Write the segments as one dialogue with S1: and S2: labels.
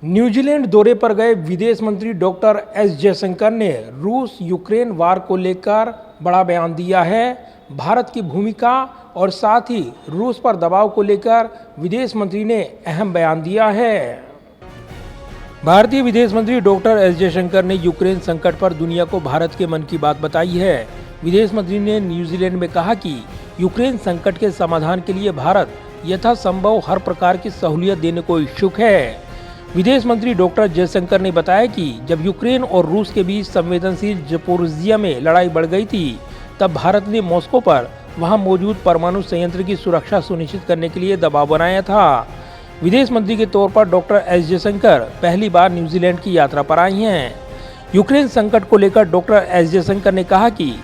S1: New Zealand दौरे पर गए विदेश मंत्री डॉक्टर एस जयशंकर ने रूस यूक्रेन वार को लेकर बड़ा बयान दिया है। भारत की भूमिका और साथ ही रूस पर दबाव को लेकर विदेश मंत्री ने अहम बयान दिया है। भारतीय विदेश मंत्री डॉक्टर एस जयशंकर ने यूक्रेन संकट पर दुनिया को भारत के मन की बात बताई है। विदेश मंत्री ने न्यूजीलैंड में कहा कि यूक्रेन संकट के समाधान के लिए भारत यथासंभव हर प्रकार की सहूलियत देने को इच्छुक है। विदेश मंत्री डॉक्टर जयशंकर ने बताया कि जब यूक्रेन और रूस के बीच संवेदनशील ज़पोरिज़िया में लड़ाई बढ़ गई थी, तब भारत ने मॉस्को पर वहां मौजूद परमाणु संयंत्र की सुरक्षा सुनिश्चित करने के लिए दबाव बनाया था। विदेश मंत्री के तौर पर डॉक्टर एस जयशंकर पहली बार न्यूजीलैंड की यात्रा पर आई हैं। यूक्रेन संकट को लेकर डॉक्टर एस जयशंकर ने कहा कि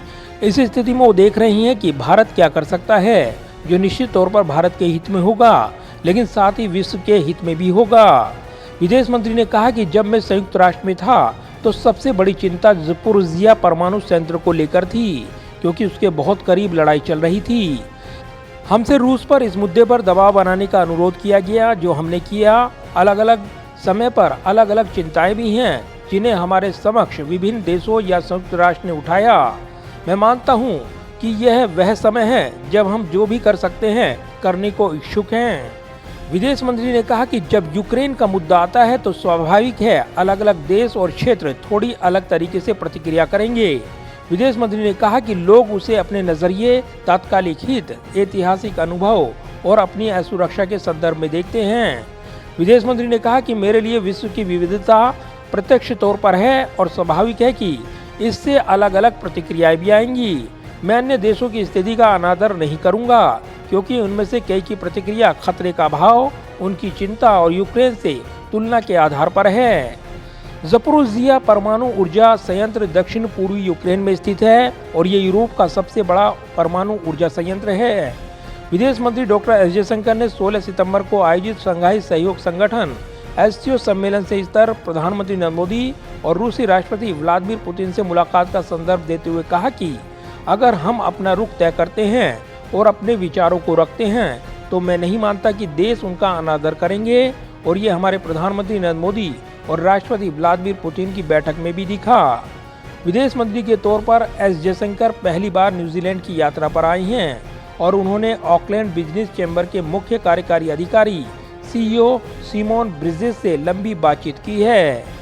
S1: इस स्थिति में वो देख रही हैं कि भारत क्या कर सकता है, जो निश्चित तौर पर भारत के हित में होगा, लेकिन साथ ही विश्व के हित में भी होगा। विदेश मंत्री ने कहा कि जब मैं संयुक्त राष्ट्र में था तो सबसे बड़ी चिंता ज़पोरिज़िया परमाणु संयंत्र को लेकर थी, क्योंकि उसके बहुत करीब लड़ाई चल रही थी। हमसे रूस पर इस मुद्दे पर दबाव बनाने का अनुरोध किया गया, जो हमने किया। अलग अलग समय पर अलग अलग चिंताएं भी हैं, जिन्हें हमारे समक्ष विभिन्न देशों या संयुक्त राष्ट्र ने उठाया। मैं मानता हूं कि यह वह समय है जब हम जो भी कर सकते हैं करने को इच्छुक हैं। विदेश मंत्री ने कहा कि जब यूक्रेन का मुद्दा आता है तो स्वाभाविक है अलग अलग देश और क्षेत्र थोड़ी अलग तरीके से प्रतिक्रिया करेंगे। विदेश मंत्री ने कहा कि लोग उसे अपने नजरिए, तात्कालिक हित, ऐतिहासिक अनुभव और अपनी असुरक्षा के संदर्भ में देखते हैं। विदेश मंत्री ने कहा कि मेरे लिए विश्व की विविधता प्रत्यक्ष तौर पर है और स्वाभाविक है कि इससे अलग अलग प्रतिक्रियाएं भी आएंगी। मैं अन्य देशों की स्थिति का अनादर नहीं करूंगा, क्योंकि उनमें से कई की प्रतिक्रिया खतरे का भाव, उनकी चिंता और यूक्रेन से तुलना के आधार पर है। ज़पोरिज़िया परमाणु ऊर्जा संयंत्र दक्षिण पूर्वी यूक्रेन में स्थित है और ये यूरोप का सबसे बड़ा परमाणु ऊर्जा संयंत्र है। विदेश मंत्री डॉक्टर एस जयशंकर ने 16 सितंबर को आयोजित शंघाई सहयोग संगठन एससीओ सम्मेलन से स्तर प्रधानमंत्री नरेंद्र मोदी और रूसी राष्ट्रपति व्लादिमीर पुतिन से मुलाकात का संदर्भ देते हुए कहा कि अगर हम अपना रुख तय करते हैं और अपने विचारों को रखते हैं तो मैं नहीं मानता कि देश उनका अनादर करेंगे, और ये हमारे प्रधानमंत्री नरेंद्र मोदी और राष्ट्रपति व्लादिमीर पुतिन की बैठक में भी दिखा। विदेश मंत्री के तौर पर एस जयशंकर पहली बार न्यूजीलैंड की यात्रा पर आई हैं और उन्होंने ऑकलैंड बिजनेस चैम्बर के मुख्य कार्यकारी अधिकारी सीईओ सिमोन ब्रिजेस से लंबी बातचीत की है।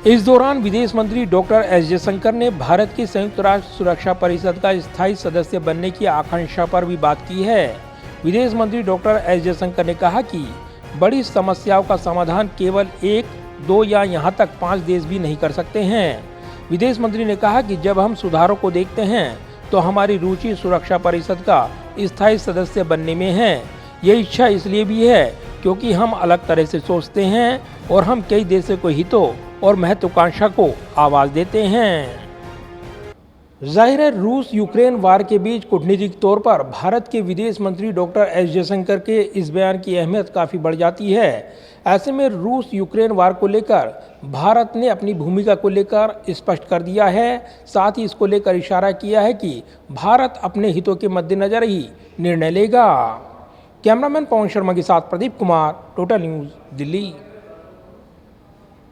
S1: इस दौरान विदेश मंत्री डॉक्टर एस जयशंकर ने भारत की संयुक्त राष्ट्र सुरक्षा परिषद का स्थायी सदस्य बनने की आकांक्षा पर भी बात की है। विदेश मंत्री डॉक्टर एस जयशंकर ने कहा कि बड़ी समस्याओं का समाधान केवल 1, 2 या यहां तक 5 देश भी नहीं कर सकते हैं। विदेश मंत्री ने कहा कि जब हम सुधारों को देखते हैं तो हमारी रुचि सुरक्षा परिषद का स्थायी सदस्य बनने में है। ये इच्छा इसलिए भी है क्योंकि हम अलग तरह से सोचते हैं और हम कई देशों को हितों और महत्वाकांक्षा को आवाज देते हैं। जाहिर है, रूस यूक्रेन वार के बीच कूटनीतिक तौर पर भारत के विदेश मंत्री डॉक्टर एस जयशंकर के इस बयान की अहमियत काफ़ी बढ़ जाती है। ऐसे में रूस यूक्रेन वार को लेकर भारत ने अपनी भूमिका को लेकर स्पष्ट कर दिया है। साथ ही इसको लेकर इशारा किया है कि भारत अपने हितों के मद्देनजर ही निर्णय लेगा। कैमरामैन पवन शर्मा के साथ प्रदीप कुमार, टोटल न्यूज़, दिल्ली।